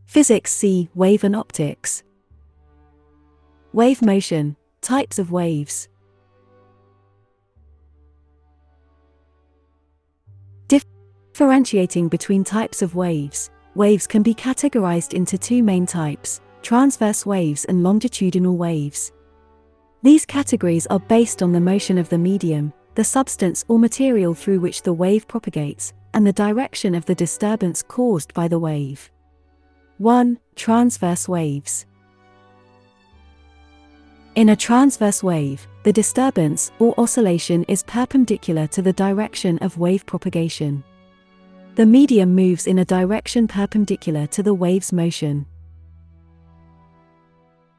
Physics C. Wave and optics. Wave motion, types of waves. Differentiating between types of waves, waves can be categorized into two main types, transverse waves and longitudinal waves. These categories are based on the motion of the medium, the substance or material through which the wave propagates, and the direction of the disturbance caused by the wave. 1. Transverse waves. In a transverse wave, the disturbance or oscillation is perpendicular to the direction of wave propagation. The medium moves in a direction perpendicular to the wave's motion.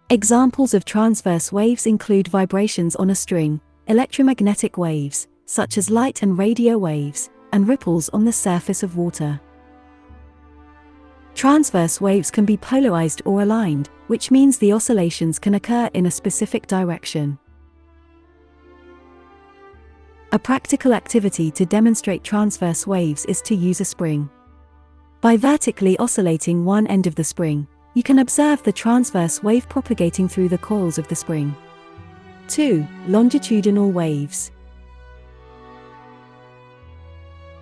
Examples of transverse waves include vibrations on a string, electromagnetic waves, such as light and radio waves, and ripples on the surface of water. Transverse waves can be polarized or aligned, which means the oscillations can occur in a specific direction. A practical activity to demonstrate transverse waves is to use a spring. By vertically oscillating one end of the spring, you can observe the transverse wave propagating through the coils of the spring. 2. Longitudinal waves.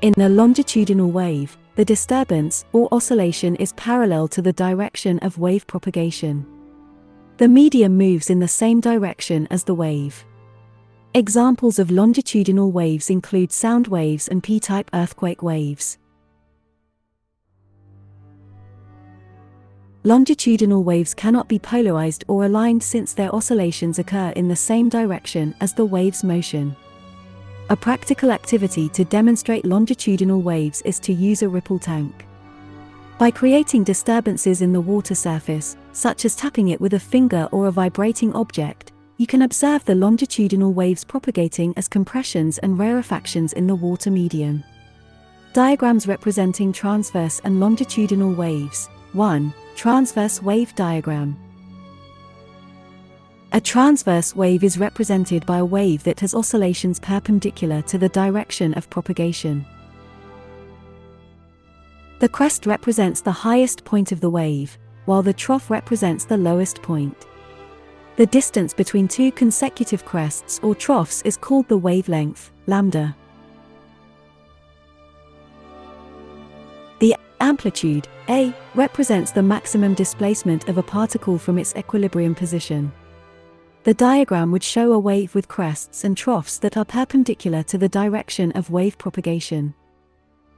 In a longitudinal wave, the disturbance or oscillation is parallel to the direction of wave propagation. The medium moves in the same direction as the wave. Examples of longitudinal waves include sound waves and P-type earthquake waves. Longitudinal waves cannot be polarized or aligned since their oscillations occur in the same direction as the wave's motion. A practical activity to demonstrate longitudinal waves is to use a ripple tank. By creating disturbances in the water surface, such as tapping it with a finger or a vibrating object, you can observe the longitudinal waves propagating as compressions and rarefactions in the water medium. Diagrams representing transverse and longitudinal waves. 1. Transverse wave diagram. A transverse wave is represented by a wave that has oscillations perpendicular to the direction of propagation. The crest represents the highest point of the wave, while the trough represents the lowest point. The distance between two consecutive crests or troughs is called the wavelength, lambda. The amplitude, A, represents the maximum displacement of a particle from its equilibrium position. The diagram would show a wave with crests and troughs that are perpendicular to the direction of wave propagation.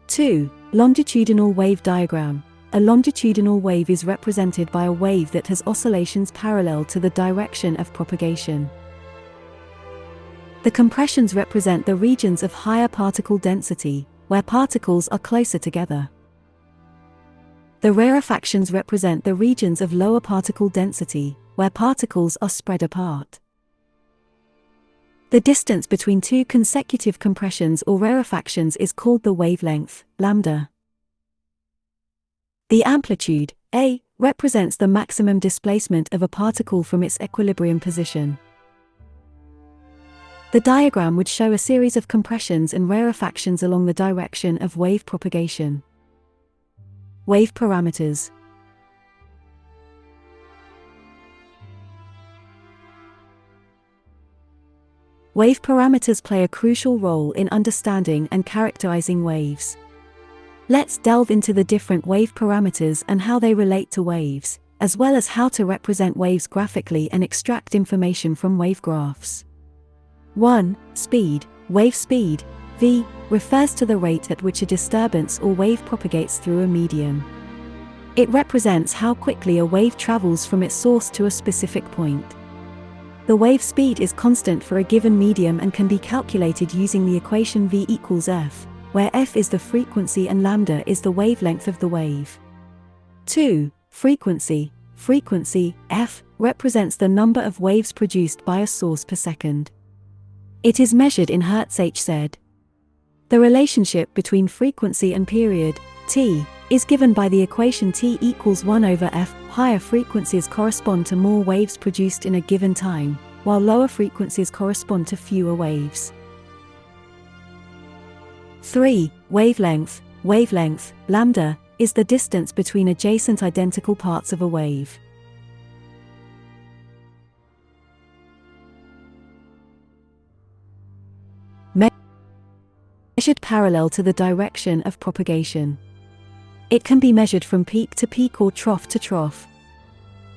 2. Longitudinal wave diagram. A longitudinal wave is represented by a wave that has oscillations parallel to the direction of propagation. The compressions represent the regions of higher particle density, where particles are closer together. The rarefactions represent the regions of lower particle density, where particles are spread apart. The distance between two consecutive compressions or rarefactions is called the wavelength, lambda. The amplitude, A, represents the maximum displacement of a particle from its equilibrium position. The diagram would show a series of compressions and rarefactions along the direction of wave propagation. Wave parameters. Wave parameters play a crucial role in understanding and characterizing waves. Let's delve into the different wave parameters and how they relate to waves, as well as how to represent waves graphically and extract information from wave graphs. 1. Speed. Wave speed, v, refers to the rate at which a disturbance or wave propagates through a medium. It represents how quickly a wave travels from its source to a specific point. The wave speed is constant for a given medium and can be calculated using the equation v equals f, where f is the frequency and lambda is the wavelength of the wave. 2. Frequency. Frequency, f, represents the number of waves produced by a source per second. It is measured in Hz. The relationship between frequency and period, t, is given by the equation t equals 1 over f. Higher frequencies correspond to more waves produced in a given time, while lower frequencies correspond to fewer waves. 3. Wavelength. Wavelength, lambda, is the distance between adjacent identical parts of a wave. Measured parallel to the direction of propagation. It can be measured from peak to peak or trough to trough.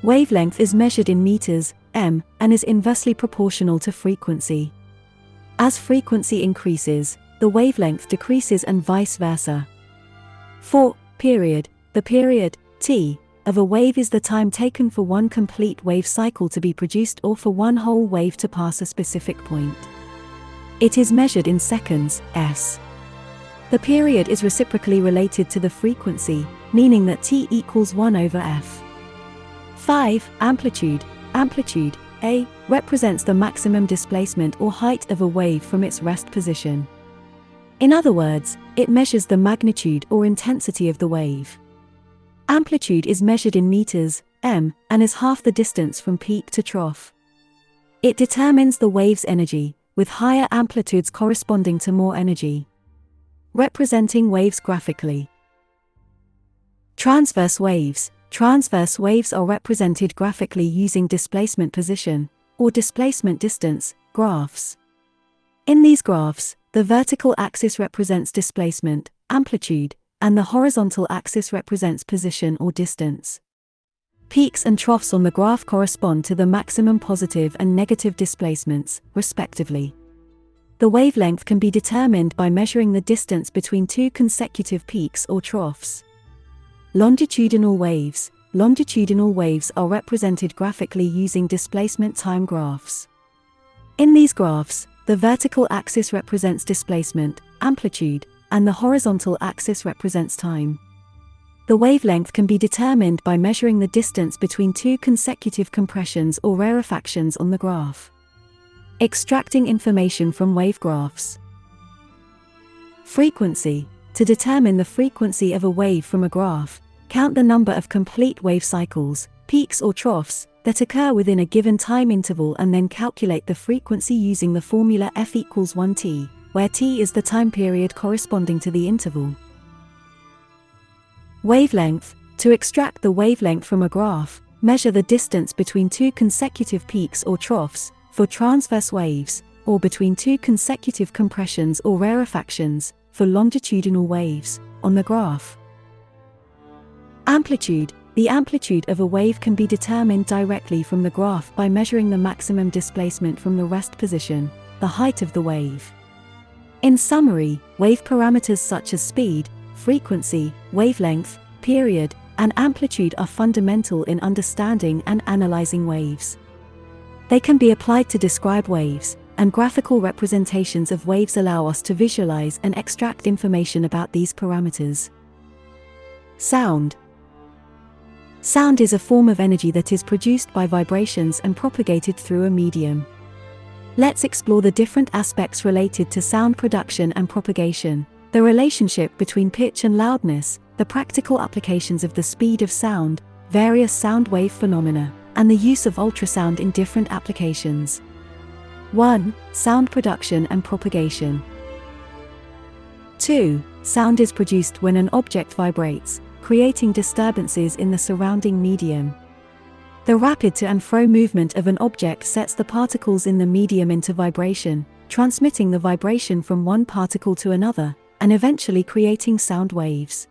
Wavelength is measured in meters, m, and is inversely proportional to frequency. As frequency increases, the wavelength decreases and vice versa. For period, the period, t, of a wave is the time taken for one complete wave cycle to be produced or for one whole wave to pass a specific point. It is measured in seconds, s. The period is reciprocally related to the frequency, meaning that t equals 1 over f. 5. Amplitude. Amplitude, A, represents the maximum displacement or height of a wave from its rest position. In other words, it measures the magnitude or intensity of the wave. Amplitude is measured in meters, m, and is half the distance from peak to trough. It determines the wave's energy, with higher amplitudes corresponding to more energy. Representing waves graphically. Transverse waves. Transverse waves are represented graphically using displacement position, or displacement distance, graphs. In these graphs, the vertical axis represents displacement, amplitude, and the horizontal axis represents position or distance. Peaks and troughs on the graph correspond to the maximum positive and negative displacements, respectively. The wavelength can be determined by measuring the distance between two consecutive peaks or troughs. Longitudinal waves. Longitudinal waves are represented graphically using displacement time graphs. In these graphs, the vertical axis represents displacement, amplitude, and the horizontal axis represents time. The wavelength can be determined by measuring the distance between two consecutive compressions or rarefactions on the graph. Extracting information from wave graphs. Frequency. To determine the frequency of a wave from a graph, count the number of complete wave cycles, peaks or troughs, that occur within a given time interval and then calculate the frequency using the formula f equals 1t, where t is the time period corresponding to the interval. Wavelength. To extract the wavelength from a graph, measure the distance between two consecutive peaks or troughs, for transverse waves, or between two consecutive compressions or rarefactions, for longitudinal waves, on the graph. Amplitude. The amplitude of a wave can be determined directly from the graph by measuring the maximum displacement from the rest position, the height of the wave. In summary, wave parameters such as speed, frequency, wavelength, period, and amplitude are fundamental in understanding and analyzing waves. They can be applied to describe waves, and graphical representations of waves allow us to visualize and extract information about these parameters. Sound. Sound is a form of energy that is produced by vibrations and propagated through a medium. Let's explore the different aspects related to sound production and propagation, the relationship between pitch and loudness, the practical applications of the speed of sound, various sound wave phenomena, and the use of ultrasound in different applications. 1. Sound production and propagation. 2. Sound is produced when an object vibrates, creating disturbances in the surrounding medium. The rapid to and fro movement of an object sets the particles in the medium into vibration, transmitting the vibration from one particle to another, and eventually creating sound waves.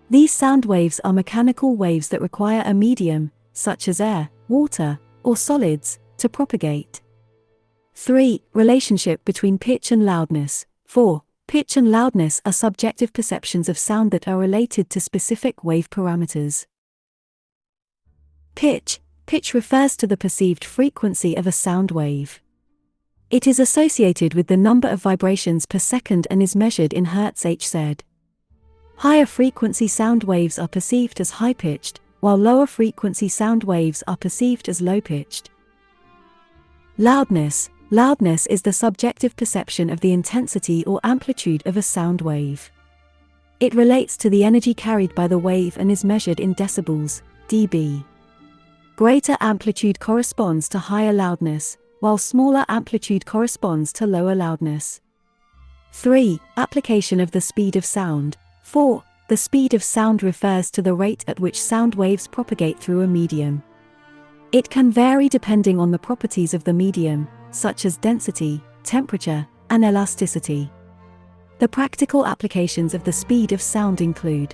These sound waves are mechanical waves that require a medium, such as air, water, or solids, to propagate. 3. Relationship between pitch and loudness. 4. Pitch and loudness are subjective perceptions of sound that are related to specific wave parameters. Pitch. Pitch refers to the perceived frequency of a sound wave. It is associated with the number of vibrations per second and is measured in Hz. Higher frequency sound waves are perceived as high-pitched, while lower frequency sound waves are perceived as low-pitched. Loudness. Loudness is the subjective perception of the intensity or amplitude of a sound wave. It relates to the energy carried by the wave and is measured in decibels, dB. Greater amplitude corresponds to higher loudness, while smaller amplitude corresponds to lower loudness. 3. Application of the speed of sound. 4. the speed of sound refers to the rate at which sound waves propagate through a medium. It can vary depending on the properties of the medium, such as density, temperature, and elasticity. The practical applications of the speed of sound include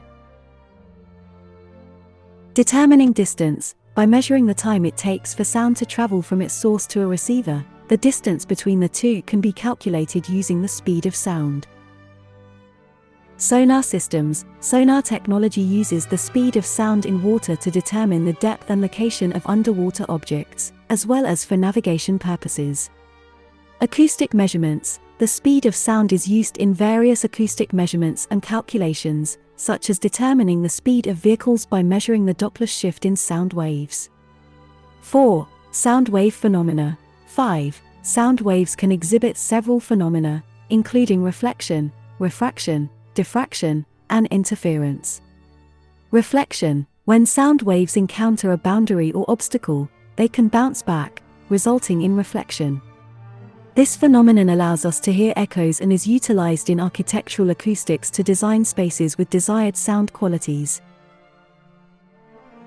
determining distance. By measuring the time it takes for sound to travel from its source to a receiver, the distance between the two can be calculated using the speed of sound. Sonar systems. Sonar technology uses the speed of sound in water to determine the depth and location of underwater objects, as well as for navigation purposes. Acoustic measurements. The speed of sound is used in various acoustic measurements and calculations, such as determining the speed of vehicles by measuring the Doppler shift in sound waves. 4. Sound wave phenomena. 5. Sound waves can exhibit several phenomena, including reflection, refraction, diffraction, and interference. Reflection. When sound waves encounter a boundary or obstacle, they can bounce back, resulting in reflection. This phenomenon allows us to hear echoes and is utilized in architectural acoustics to design spaces with desired sound qualities.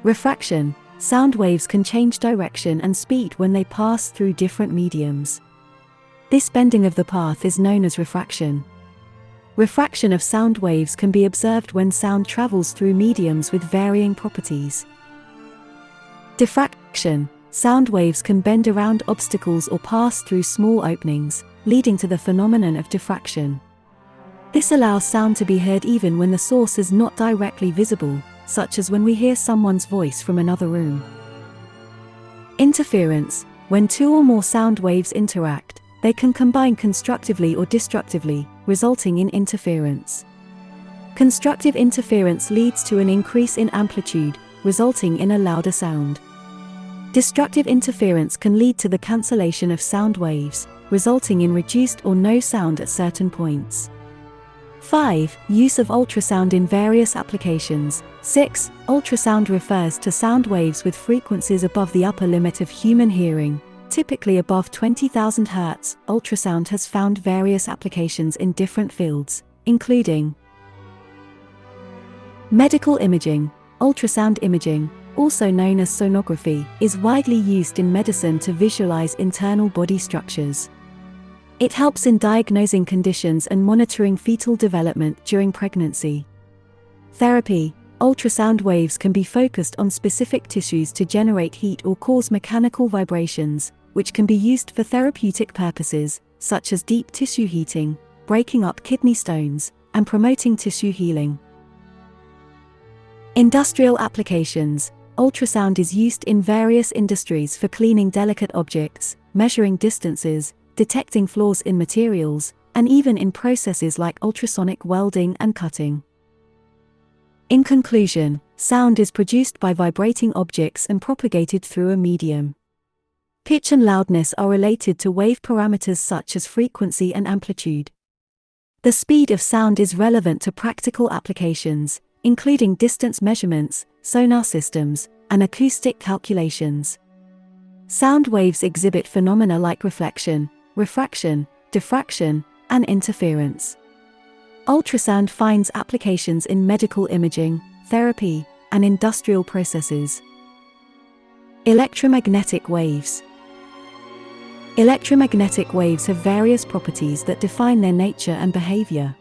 Refraction. Sound waves can change direction and speed when they pass through different mediums. This bending of the path is known as refraction. Refraction of sound waves can be observed when sound travels through mediums with varying properties. Diffraction. Sound waves can bend around obstacles or pass through small openings, leading to the phenomenon of diffraction. This allows sound to be heard even when the source is not directly visible, such as when we hear someone's voice from another room. Interference. When two or more sound waves interact, they can combine constructively or destructively, resulting in interference. Constructive interference leads to an increase in amplitude, resulting in a louder sound. Destructive interference can lead to the cancellation of sound waves, resulting in reduced or no sound at certain points. 5. Use of ultrasound in various applications. 6. Ultrasound refers to sound waves with frequencies above the upper limit of human hearing, typically above 20,000 Hz. Ultrasound has found various applications in different fields, including medical imaging. Ultrasound imaging, also known as sonography, is widely used in medicine to visualize internal body structures. It helps in diagnosing conditions and monitoring fetal development during pregnancy. Therapy. Ultrasound waves can be focused on specific tissues to generate heat or cause mechanical vibrations, which can be used for therapeutic purposes, such as deep tissue heating, breaking up kidney stones, and promoting tissue healing. Industrial applications. Ultrasound is used in various industries for cleaning delicate objects, measuring distances, detecting flaws in materials, and even in processes like ultrasonic welding and cutting. In conclusion, sound is produced by vibrating objects and propagated through a medium. Pitch and loudness are related to wave parameters such as frequency and amplitude. The speed of sound is relevant to practical applications, including distance measurements, sonar systems, and acoustic calculations. Sound waves exhibit phenomena like reflection, refraction, diffraction, and interference. Ultrasound finds applications in medical imaging, therapy, and industrial processes. Electromagnetic waves. Electromagnetic waves have various properties that define their nature and behavior.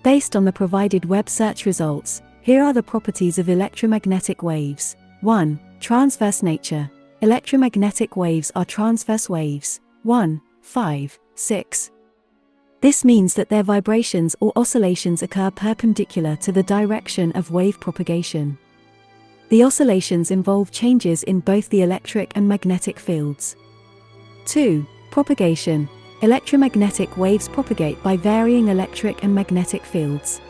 Based on the provided web search results, here are the properties of electromagnetic waves. 1. Transverse nature. Electromagnetic waves are transverse waves. 1, 5, 6. This means that their vibrations or oscillations occur perpendicular to the direction of wave propagation. The oscillations involve changes in both the electric and magnetic fields. 2. Propagation. Electromagnetic waves propagate by varying electric and magnetic fields.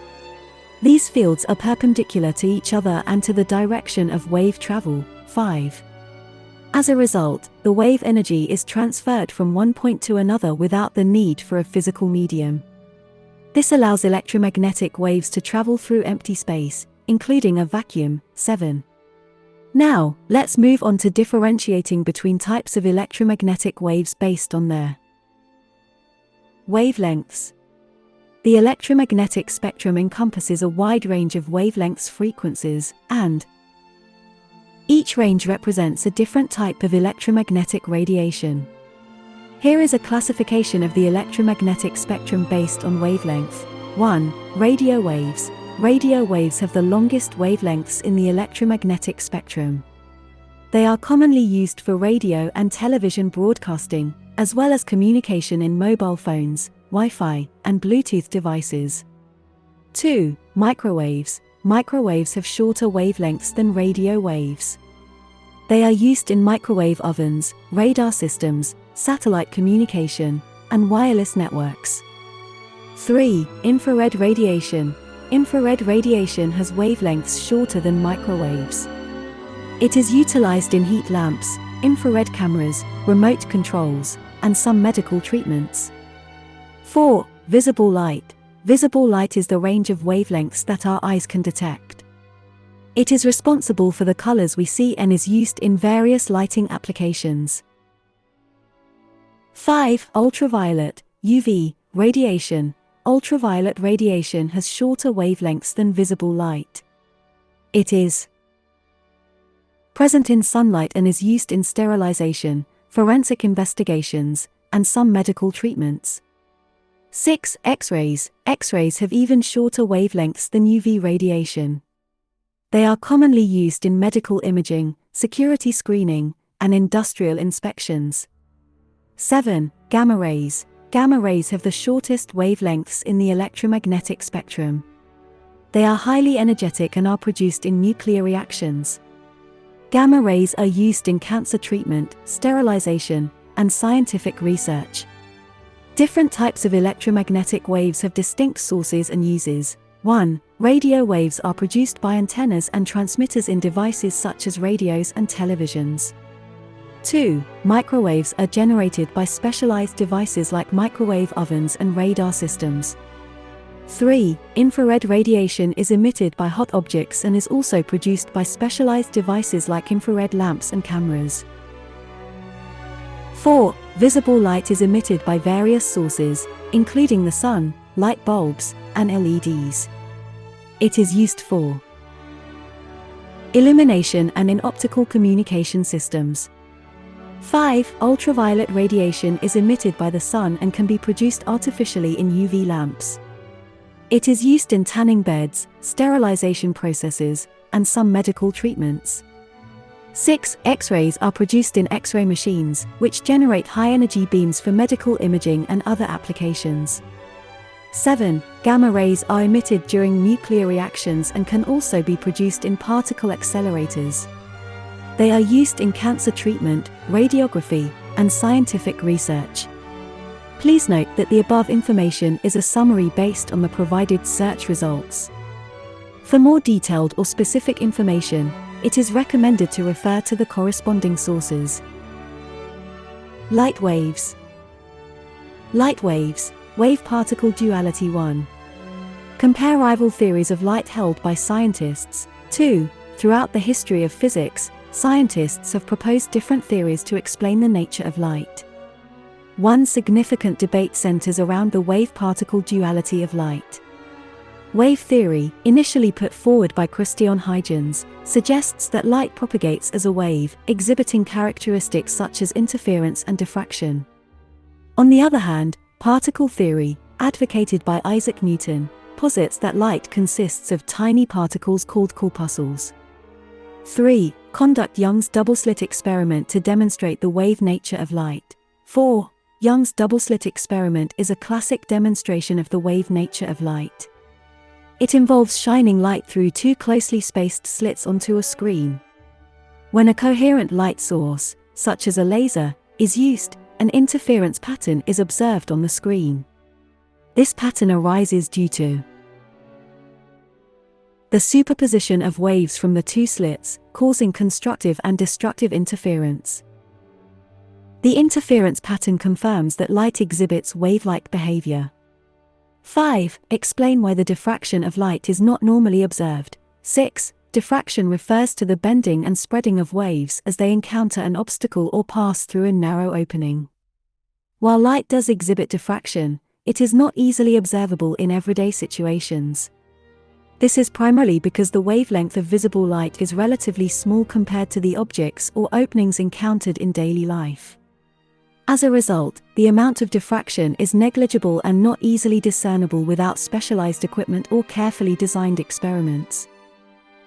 These fields are perpendicular to each other and to the direction of wave travel. 5. As a result, the wave energy is transferred from one point to another without the need for a physical medium. This allows electromagnetic waves to travel through empty space, including a vacuum. 7. Now, let's move on to differentiating between types of electromagnetic waves based on their wavelengths. The electromagnetic spectrum encompasses a wide range of wavelengths, frequencies, and each range represents a different type of electromagnetic radiation. Here is a classification of the electromagnetic spectrum based on wavelength. 1. Radio waves. Radio waves have the longest wavelengths in the electromagnetic spectrum. They are commonly used for radio and television broadcasting, as well as communication in mobile phones, Wi-Fi, and Bluetooth devices. 2. Microwaves. Microwaves have shorter wavelengths than radio waves. They are used in microwave ovens, radar systems, satellite communication, and wireless networks. 3. Infrared radiation. Infrared radiation has wavelengths shorter than microwaves. It is utilized in heat lamps, infrared cameras, remote controls, and some medical treatments. 4. Visible light. Visible light is the range of wavelengths that our eyes can detect. It is responsible for the colors we see and is used in various lighting applications. 5. Ultraviolet, UV, radiation. Ultraviolet radiation has shorter wavelengths than visible light. It is present in sunlight and is used in sterilization, forensic investigations, and some medical treatments. 6. X-rays. X-rays have even shorter wavelengths than UV radiation. They are commonly used in medical imaging, security screening, and industrial inspections. 7. Gamma rays. Gamma rays have the shortest wavelengths in the electromagnetic spectrum. They are highly energetic and are produced in nuclear reactions. Gamma rays are used in cancer treatment, sterilization, and scientific research. Different types of electromagnetic waves have distinct sources and uses. 1. Radio waves are produced by antennas and transmitters in devices such as radios and televisions. 2. Microwaves are generated by specialized devices like microwave ovens and radar systems. 3. Infrared radiation is emitted by hot objects and is also produced by specialized devices like infrared lamps and cameras. 4. Visible light is emitted by various sources, including the sun, light bulbs, and LEDs. It is used for illumination and in optical communication systems. 5. Ultraviolet radiation is emitted by the sun and can be produced artificially in UV lamps. It is used in tanning beds, sterilization processes, and some medical treatments. 6. X-rays are produced in X-ray machines, which generate high-energy beams for medical imaging and other applications. 7. Gamma rays are emitted during nuclear reactions and can also be produced in particle accelerators. They are used in cancer treatment, radiography, and scientific research. Please note that the above information is a summary based on the provided search results. For more detailed or specific information, it is recommended to refer to the corresponding sources. Light waves. Light waves, wave-particle duality 1. Compare rival theories of light held by scientists. 2. Throughout the history of physics, scientists have proposed different theories to explain the nature of light. One significant debate centers around the wave-particle duality of light. Wave theory, initially put forward by Christian Huygens, suggests that light propagates as a wave, exhibiting characteristics such as interference and diffraction. On the other hand, particle theory, advocated by Isaac Newton, posits that light consists of tiny particles called corpuscles. 3. Conduct Young's double-slit experiment to demonstrate the wave nature of light. 4. Young's double-slit experiment is a classic demonstration of the wave nature of light. It involves shining light through two closely spaced slits onto a screen. When a coherent light source, such as a laser, is used, an interference pattern is observed on the screen. This pattern arises due to the superposition of waves from the two slits, causing constructive and destructive interference. The interference pattern confirms that light exhibits wave-like behavior. 5. Explain why the diffraction of light is not normally observed. 6. Diffraction refers to the bending and spreading of waves as they encounter an obstacle or pass through a narrow opening. While light does exhibit diffraction, it is not easily observable in everyday situations. This is primarily because the wavelength of visible light is relatively small compared to the objects or openings encountered in daily life. As a result, the amount of diffraction is negligible and not easily discernible without specialized equipment or carefully designed experiments.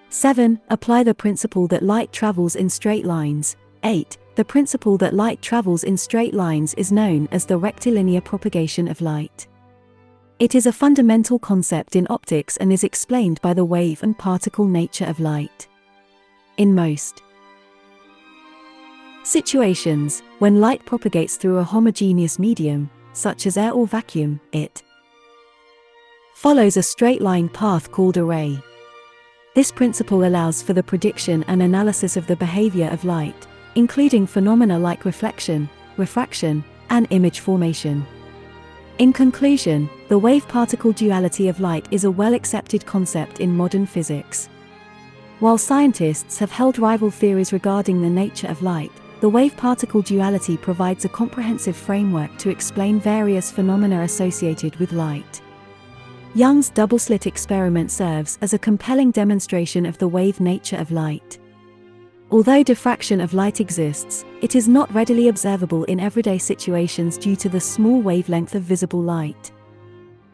7. Apply the principle that light travels in straight lines. 8. The principle that light travels in straight lines is known as the rectilinear propagation of light. It is a fundamental concept in optics and is explained by the wave and particle nature of light. In most situations, when light propagates through a homogeneous medium, such as air or vacuum, it follows a straight line path called a ray. This principle allows for the prediction and analysis of the behavior of light, including phenomena like reflection, refraction, and image formation. In conclusion, the wave-particle duality of light is a well-accepted concept in modern physics. While scientists have held rival theories regarding the nature of light, the wave-particle duality provides a comprehensive framework to explain various phenomena associated with light. Young's double-slit experiment serves as a compelling demonstration of the wave nature of light. Although diffraction of light exists, it is not readily observable in everyday situations due to the small wavelength of visible light.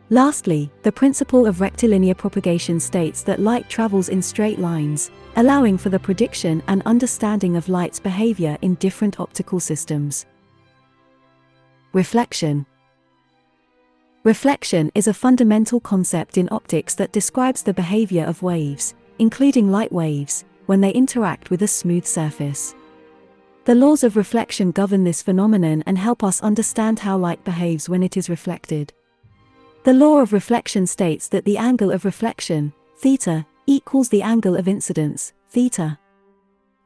Lastly, the principle of rectilinear propagation states that light travels in straight lines, allowing for the prediction and understanding of light's behavior in different optical systems. Reflection. Reflection is a fundamental concept in optics that describes the behavior of waves, including light waves, when they interact with a smooth surface. The laws of reflection govern this phenomenon and help us understand how light behaves when it is reflected. The law of reflection states that the angle of reflection, theta, equals the angle of incidence, theta.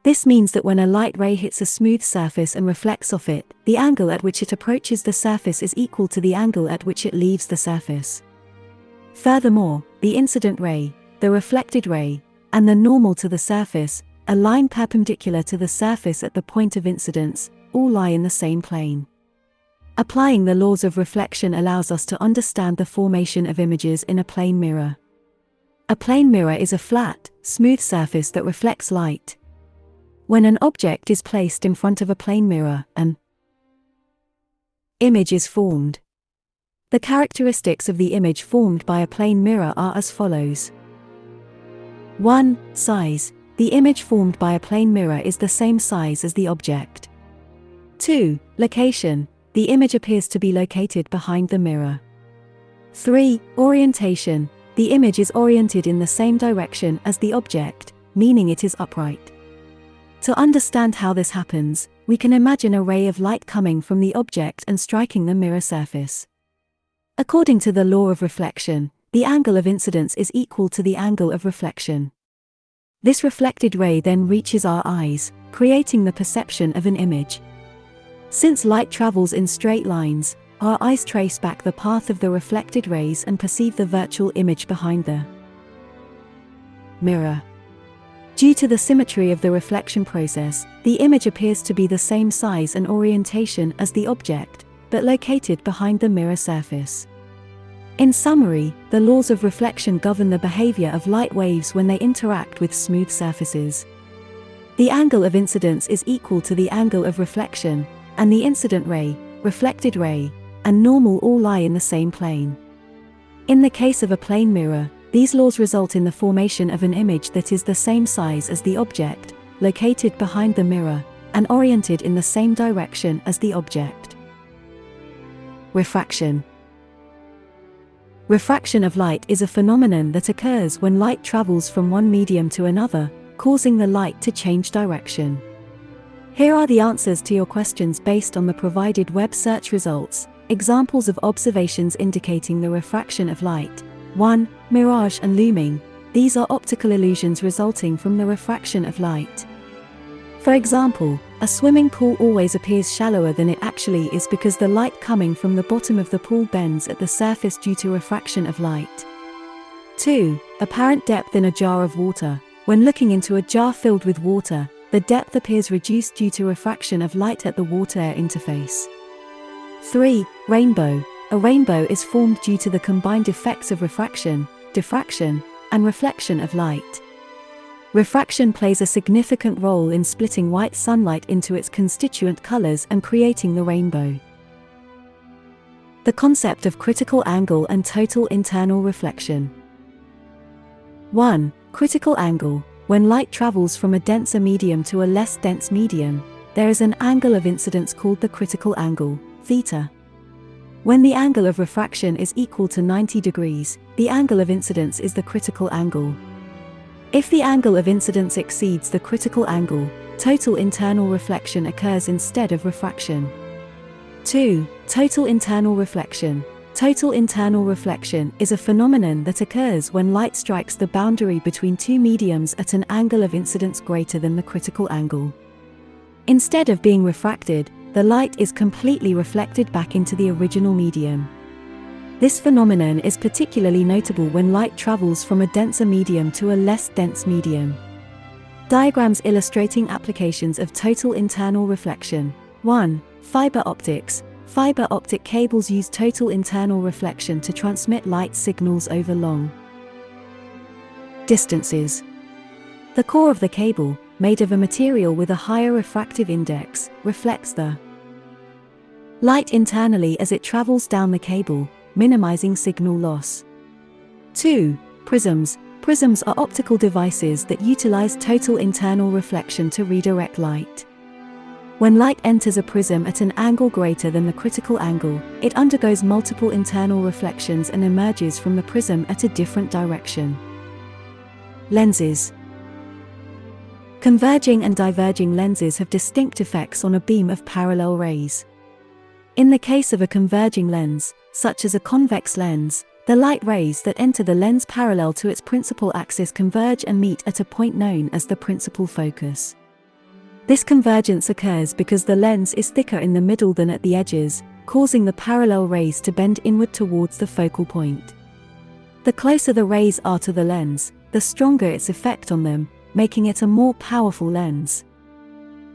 This means that when a light ray hits a smooth surface and reflects off it, the angle at which it approaches the surface is equal to the angle at which it leaves the surface. Furthermore, the incident ray, the reflected ray, and the normal to the surface, a line perpendicular to the surface at the point of incidence, all lie in the same plane. Applying the laws of reflection allows us to understand the formation of images in a plane mirror. A plane mirror is a flat, smooth surface that reflects light. When an object is placed in front of a plane mirror, an image is formed. The characteristics of the image formed by a plane mirror are as follows. 1. Size. The image formed by a plane mirror is the same size as the object. 2. Location. The image appears to be located behind the mirror. 3. Orientation. The image is oriented in the same direction as the object, meaning it is upright. To understand how this happens, we can imagine a ray of light coming from the object and striking the mirror surface. According to the law of reflection, the angle of incidence is equal to the angle of reflection. This reflected ray then reaches our eyes, creating the perception of an image. Since light travels in straight lines, our eyes trace back the path of the reflected rays and perceive the virtual image behind the mirror. Due to the symmetry of the reflection process, the image appears to be the same size and orientation as the object, but located behind the mirror surface. In summary, the laws of reflection govern the behavior of light waves when they interact with smooth surfaces. The angle of incidence is equal to the angle of reflection, and the incident ray, reflected ray, and normal all lie in the same plane. In the case of a plane mirror, these laws result in the formation of an image that is the same size as the object, located behind the mirror, and oriented in the same direction as the object. Refraction. Refraction of light is a phenomenon that occurs when light travels from one medium to another, causing the light to change direction. Here are the answers to your questions based on the provided web search results. Examples of observations indicating the refraction of light. 1. Mirage and looming. These are optical illusions resulting from the refraction of light. For example, a swimming pool always appears shallower than it actually is because the light coming from the bottom of the pool bends at the surface due to refraction of light. 2. Apparent depth in a jar of water. When looking into a jar filled with water, the depth appears reduced due to refraction of light at the water-air interface. 3. Rainbow. a rainbow is formed due to the combined effects of refraction, diffraction, and reflection of light. Refraction plays a significant role in splitting white sunlight into its constituent colors and creating the rainbow. The concept of critical angle and total internal reflection. 1. Critical angle. When light travels from a denser medium to a less dense medium, there is an angle of incidence called the critical angle, theta. When the angle of refraction is equal to 90 degrees, the angle of incidence is the critical angle. If the angle of incidence exceeds the critical angle, total internal reflection occurs instead of refraction. 2. Total internal reflection. Total internal reflection is a phenomenon that occurs when light strikes the boundary between two mediums at an angle of incidence greater than the critical angle. Instead of being refracted, the light is completely reflected back into the original medium. This phenomenon is particularly notable when light travels from a denser medium to a less dense medium. Diagrams illustrating applications of total internal reflection. 1. Fiber optics. Fiber optic cables use total internal reflection to transmit light signals over long distances. The core of the cable, made of a material with a higher refractive index, reflects the light internally as it travels down the cable, minimizing signal loss. 2. Prisms. Prisms are optical devices that utilize total internal reflection to redirect light. When light enters a prism at an angle greater than the critical angle, it undergoes multiple internal reflections and emerges from the prism at a different direction. Lenses. Converging and diverging lenses have distinct effects on a beam of parallel rays. In the case of a converging lens, such as a convex lens, the light rays that enter the lens parallel to its principal axis converge and meet at a point known as the principal focus. This convergence occurs because the lens is thicker in the middle than at the edges, causing the parallel rays to bend inward towards the focal point. The closer the rays are to the lens, the stronger its effect on them, making it a more powerful lens.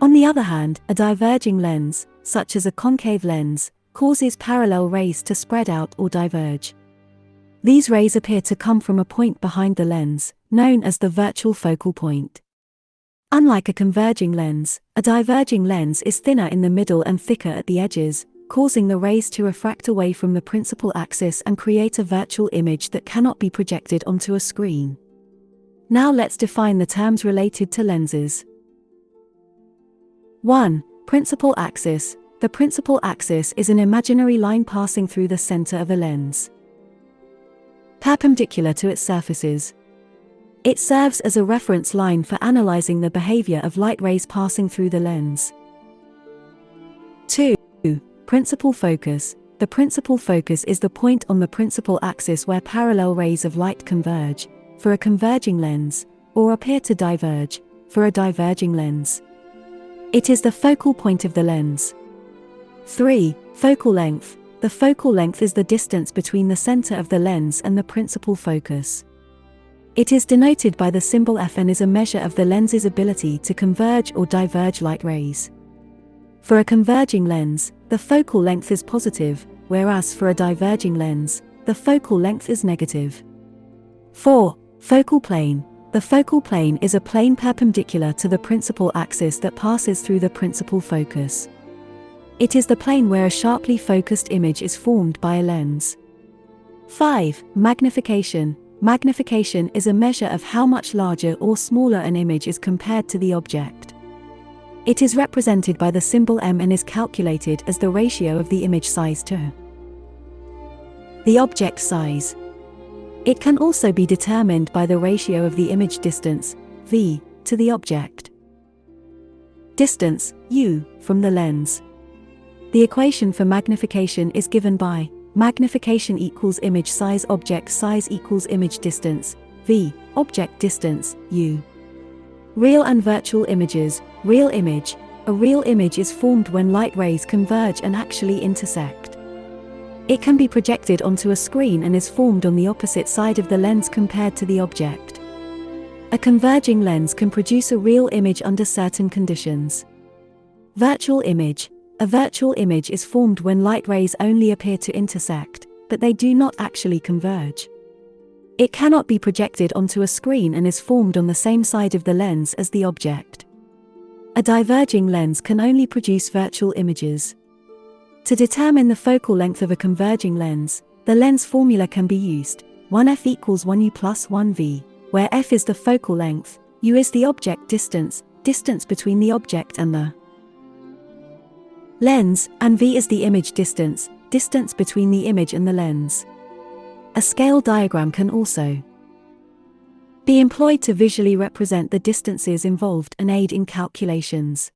On the other hand, a diverging lens, such as a concave lens, causes parallel rays to spread out or diverge. These rays appear to come from a point behind the lens, known as the virtual focal point. Unlike a converging lens, a diverging lens is thinner in the middle and thicker at the edges, causing the rays to refract away from the principal axis and create a virtual image that cannot be projected onto a screen. Now let's define the terms related to lenses. 1. Principal axis. The principal axis is an imaginary line passing through the center of a lens, perpendicular to its surfaces. It serves as a reference line for analyzing the behavior of light rays passing through the lens. 2. Principal focus. The principal focus is the point on the principal axis where parallel rays of light converge, for a converging lens, or appear to diverge, for a diverging lens. It is the focal point of the lens. 3. Focal length. The focal length is the distance between the center of the lens and the principal focus. It is denoted by the symbol f and is a measure of the lens's ability to converge or diverge light rays. For a converging lens, the focal length is positive, whereas for a diverging lens, the focal length is negative. 4. Focal plane. The focal plane is a plane perpendicular to the principal axis that passes through the principal focus. It is the plane where a sharply focused image is formed by a lens. 5. Magnification. Magnification is a measure of how much larger or smaller an image is compared to the object. It is represented by the symbol m and is calculated as the ratio of the image size to the object size. It can also be determined by the ratio of the image distance, v, to the object distance, u, from the lens. The equation for magnification is given by magnification equals image size object size equals image distance, v, object distance, u. Real and virtual images. Real image. A real image is formed when light rays converge and actually intersect. It can be projected onto a screen and is formed on the opposite side of the lens compared to the object. A converging lens can produce a real image under certain conditions. Virtual image. A virtual image is formed when light rays only appear to intersect, but they do not actually converge. It cannot be projected onto a screen and is formed on the same side of the lens as the object. A diverging lens can only produce virtual images. To determine the focal length of a converging lens, the lens formula can be used: 1f equals 1u plus 1v, where f is the focal length, u is the object distance, distance between the object and the lens, and v is the image distance, distance between the image and the lens. A scale diagram can also be employed to visually represent the distances involved and aid in calculations.